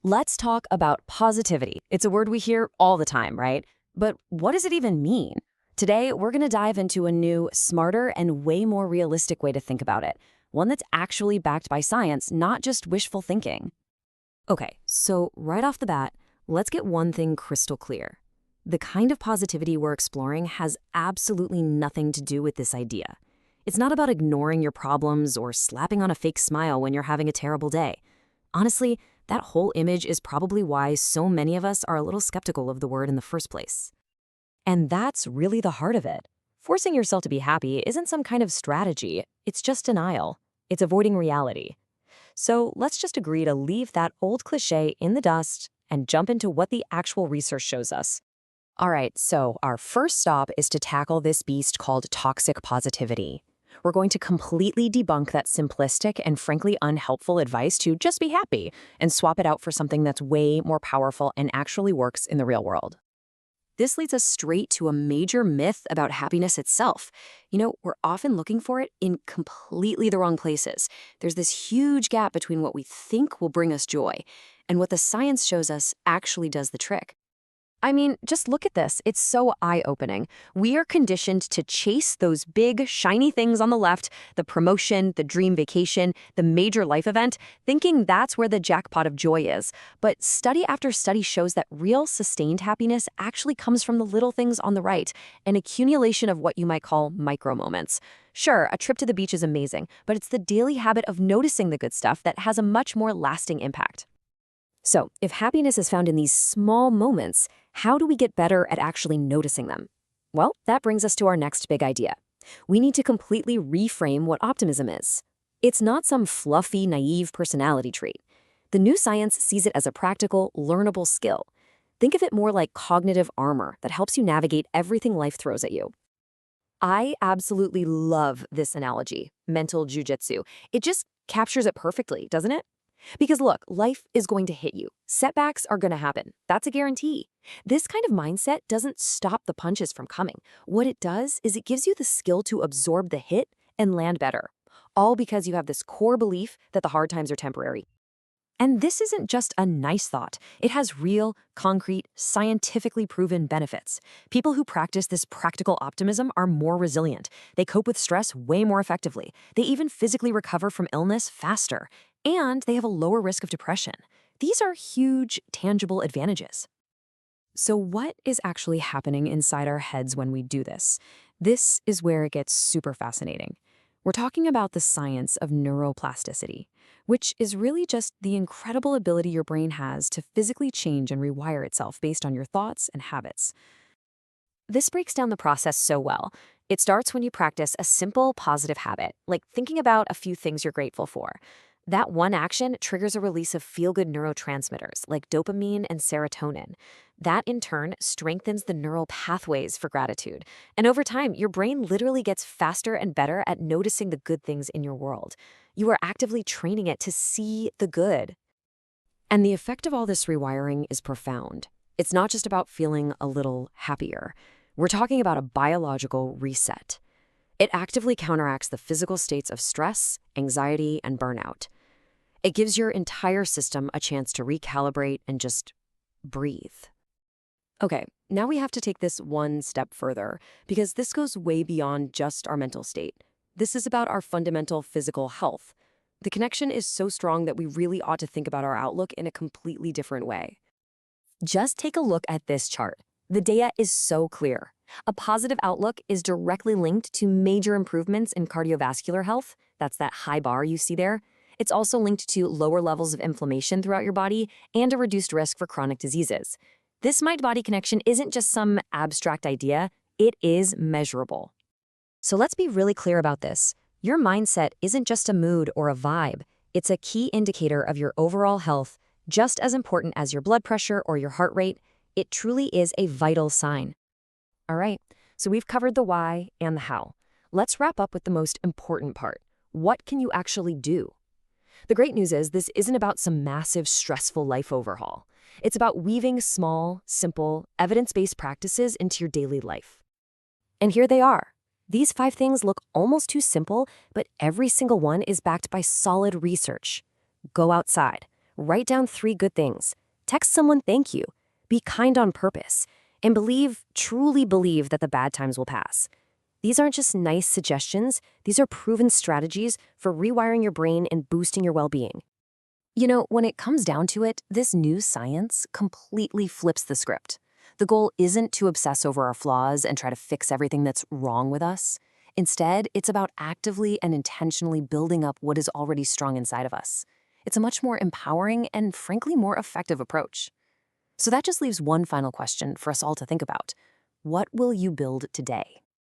Let's talk about positivity. It's a word we hear all the time, right? But what does it even mean? Today, we're going to dive into a new, smarter, and way more realistic way to think about it. One that's actually backed by science, not just wishful thinking. Okay, so right off the bat, let's get one thing crystal clear. The kind of positivity we're exploring has absolutely nothing to do with this idea. It's not about ignoring your problems or slapping on a fake smile when you're having a terrible day. Honestly, that whole image is probably why so many of us are a little skeptical of the word in the first place. And that's really the heart of it. Forcing yourself to be happy isn't some kind of strategy, it's just denial. It's avoiding reality. So let's just agree to leave that old cliche in the dust and jump into what the actual research shows us. All right, so our first stop is to tackle this beast called toxic positivity. We're going to completely debunk that simplistic and frankly unhelpful advice to just be happy and swap it out for something that's way more powerful and actually works in the real world. This leads us straight to a major myth about happiness itself. We're often looking for it in completely the wrong places. There's this huge gap between what we think will bring us joy and what the science shows us actually does the trick. I mean, just look at this. It's so eye-opening. We are conditioned to chase those big, shiny things on the left, the promotion, the dream vacation, the major life event, thinking that's where the jackpot of joy is. But study after study shows that real, sustained happiness actually comes from the little things on the right, an accumulation of what you might call micro moments. Sure, a trip to the beach is amazing, but it's the daily habit of noticing the good stuff that has a much more lasting impact. So, if happiness is found in these small moments, how do we get better at actually noticing them? Well, that brings us to our next big idea. We need to completely reframe what optimism is. It's not some fluffy, naive personality trait. The new science sees it as a practical, learnable skill. Think of it more like cognitive armor that helps you navigate everything life throws at you. I absolutely love this analogy, mental jujitsu. It just captures it perfectly, doesn't it? Because look, life is going to hit you. Setbacks are going to happen. That's a guarantee. This kind of mindset doesn't stop the punches from coming. What it does is it gives you the skill to absorb the hit and land better. All because you have this core belief that the hard times are temporary. And this isn't just a nice thought. It has real, concrete, scientifically proven benefits. People who practice this practical optimism are more resilient. They cope with stress way more effectively. They even physically recover from illness faster. And they have a lower risk of depression. These are huge, tangible advantages. So what is actually happening inside our heads when we do this? This is where it gets super fascinating. We're talking about the science of neuroplasticity, which is really just the incredible ability your brain has to physically change and rewire itself based on your thoughts and habits. This breaks down the process so well. It starts when you practice a simple positive habit, like thinking about a few things you're grateful for. That one action triggers a release of feel-good neurotransmitters like dopamine and serotonin. That, in turn, strengthens the neural pathways for gratitude. And over time, your brain literally gets faster and better at noticing the good things in your world. You are actively training it to see the good. And the effect of all this rewiring is profound. It's not just about feeling a little happier. We're talking about a biological reset. It actively counteracts the physical states of stress, anxiety, and burnout. It gives your entire system a chance to recalibrate and just breathe. Okay, now we have to take this one step further, because this goes way beyond just our mental state. This is about our fundamental physical health. The connection is so strong that we really ought to think about our outlook in a completely different way. Just take a look at this chart. The data is so clear. A positive outlook is directly linked to major improvements in cardiovascular health. That's that high bar you see there. It's also linked to lower levels of inflammation throughout your body and a reduced risk for chronic diseases. This mind-body connection isn't just some abstract idea, it is measurable. So let's be really clear about this. Your mindset isn't just a mood or a vibe. It's a key indicator of your overall health, just as important as your blood pressure or your heart rate. It truly is a vital sign. All right, so we've covered the why and the how. Let's wrap up with the most important part. What can you actually do? The great news is this isn't about some massive, stressful life overhaul. It's about weaving small, simple, evidence-based practices into your daily life. And here they are. These 5 things look almost too simple, but every single one is backed by solid research. Go outside. Write down 3 good things. Text someone thank you. Be kind on purpose. And truly believe that the bad times will pass. These aren't just nice suggestions, these are proven strategies for rewiring your brain and boosting your well-being. You know, when it comes down to it, this new science completely flips the script. The goal isn't to obsess over our flaws and try to fix everything that's wrong with us. Instead, it's about actively and intentionally building up what is already strong inside of us. It's a much more empowering and, frankly, more effective approach. So that just leaves one final question for us all to think about. What will you build today?